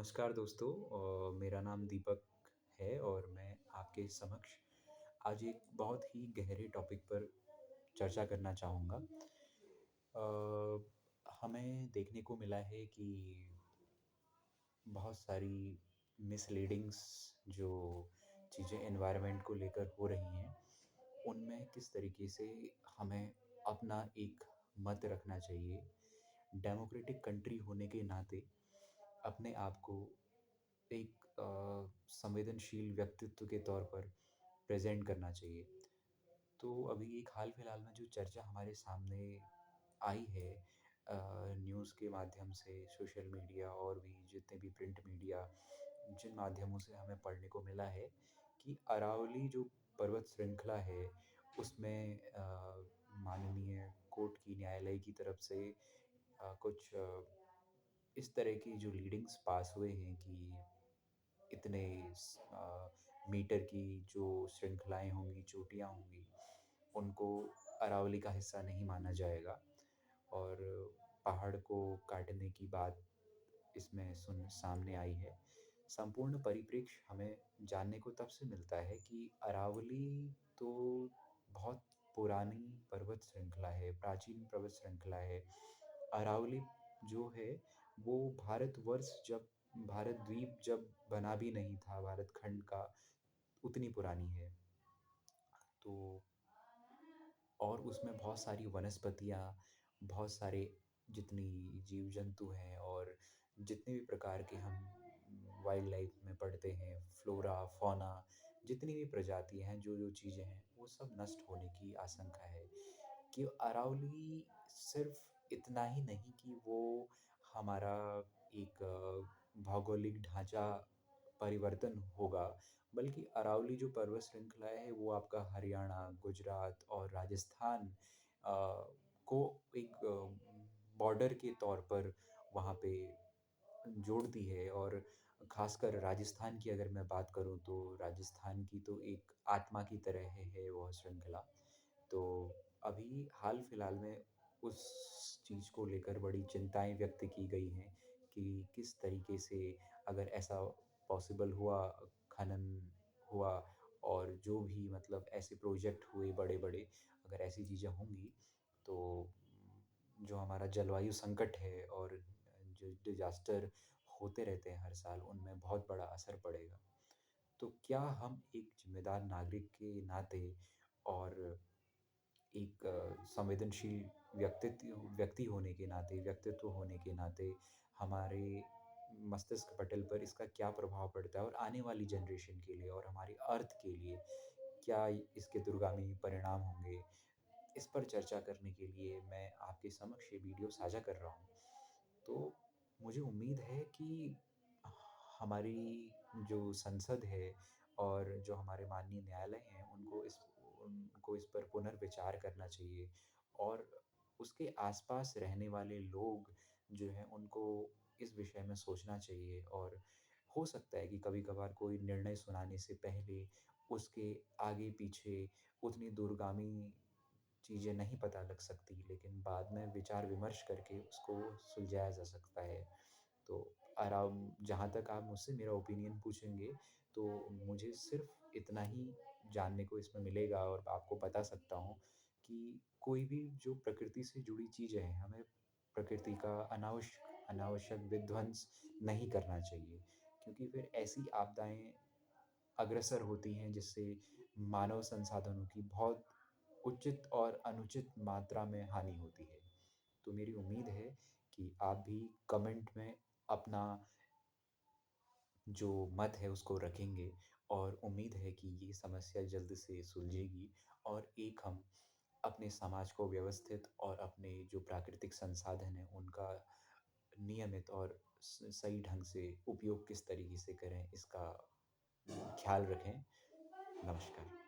नमस्कार दोस्तों। मेरा नाम दीपक है और मैं आपके समक्ष आज एक बहुत ही गहरे टॉपिक पर चर्चा करना चाहूँगा। हमें देखने को मिला है कि बहुत सारी मिसलीडिंग्स जो चीज़ें एनवायरनमेंट को लेकर हो रही हैं, उनमें किस तरीके से हमें अपना एक मत रखना चाहिए। डेमोक्रेटिक कंट्री होने के नाते अपने आप को एक संवेदनशील व्यक्तित्व के तौर पर प्रेज़ेंट करना चाहिए। तो अभी एक हाल-फिलहाल में जो चर्चा हमारे सामने आई है न्यूज़ के माध्यम से, सोशल मीडिया और भी जितने भी प्रिंट मीडिया, जिन माध्यमों से हमें पढ़ने को मिला है कि अरावली जो पर्वत श्रृंखला है, उसमें माननीय कोर्ट की न्यायालय की तरफ से कुछ इस तरह की जो रीडिंग्स पास हुए हैं कि इतने मीटर की जो श्रृंखलाएँ होंगी, चोटियाँ होंगी, उनको अरावली का हिस्सा नहीं माना जाएगा और पहाड़ को काटने की बात इसमें सुन सामने आई है। संपूर्ण परिप्रेक्ष्य हमें जानने को तब से मिलता है कि अरावली तो बहुत पुरानी पर्वत श्रृंखला है, प्राचीन पर्वत श्रृंखला है। अरावली जो है, वो भारतवर्ष जब भारत द्वीप जब बना भी नहीं था भारत खंड का, उतनी पुरानी है। तो और उसमें बहुत सारी वनस्पतियाँ, बहुत सारे जितनी जीव-जंतु हैं और जितने भी प्रकार के हम वाइल्ड लाइफ़ में पढ़ते हैं, फ्लोरा, फ़ौना, जितनी भी प्रजातियाँ हैं, जो-जो चीज़ें हैं, वो सब नष्ट होने की आशंका है। कि अरावली सिर्फ़ इतना ही नहीं कि वो हमारा एक भौगोलिक ढाँचा परिवर्तन होगा, बल्कि अरावली जो पर्वत श्रृंखला है, वो आपका हरियाणा, गुजरात और राजस्थान को एक बॉर्डर के तौर पर वहाँ पे जोड़ती है और ख़ासकर राजस्थान की अगर मैं बात करूँ, तो राजस्थान की तो एक आत्मा की तरह है वह श्रृंखला। तो अभी हाल-फिलहाल में उस चीज़ को लेकर बड़ी चिंताएँ व्यक्त की गई हैं कि किस तरीके से अगर ऐसा पॉसिबल हुआ, खनन हुआ और जो भी मतलब ऐसे प्रोजेक्ट हुए बड़े-बड़े, अगर ऐसी चीज़ें होंगी, तो जो हमारा जलवायु संकट है और जो डिज़ास्टर होते रहते हैं हर साल, उनमें बहुत बड़ा असर पड़ेगा। तो क्या हम एक ज़िम्मेदार नागरिक के नाते और एक संवेदनशील व्यक्ति होने के नाते, व्यक्तित्व होने के नाते हमारे मस्तिष्क पटल पर इसका क्या प्रभाव पड़ता है और आने वाली जनरेशन के लिए और हमारी अर्थ के लिए क्या इसके दूरगामी परिणाम होंगे? इस पर चर्चा करने के लिए मैं आपके समक्ष ये वीडियो साझा कर रहा हूँ। तो मुझे उम्मीद है कि हमारी जो संसद है और जो हमारे माननीय न्यायालय हैं, उनको इस पर पुनर्विचार करना चाहिए और उसके आस-पास रहने वाले लोग जो हैं, उनको इस विषय में सोचना चाहिए और हो सकता है कि कभी-कभार कोई निर्णय सुनाने से पहले उसके आगे-पीछे उतनी दूरगामी चीज़ें नहीं पता लग सकती, लेकिन बाद में विचार-विमर्श करके उसको सुलझाया जा सकता है। तो आराम जहाँ तक आप मुझसे मेरा ओपिनियन पूछेंगे, तो मुझे सिर्फ़ इतना ही जानने को इसमें मिलेगा और आपको बता सकता हूँ कि कोई भी जो प्रकृति से जुड़ी चीज़ें हैं, हमें प्रकृति का अनावश्यक विध्वंस नहीं करना चाहिए, क्योंकि फिर ऐसी आपदाएँ अग्रसर होती हैं, जिससे मानव संसाधनों की बहुत उचित और अनुचित मात्रा में हानि होती है। तो मेरी उम्मीद है कि आप भी कमेंट में अपना जो मत है उसको रखेंगे और उम्मीद है कि ये समस्या जल्द से सुलझेगी और एक हम अपने समाज को व्यवस्थित और अपने जो प्राकृतिक संसाधन हैं उनका नियमित और सही ढंग से उपयोग किस तरीके से करें इसका ख्याल रखें। नमस्कार।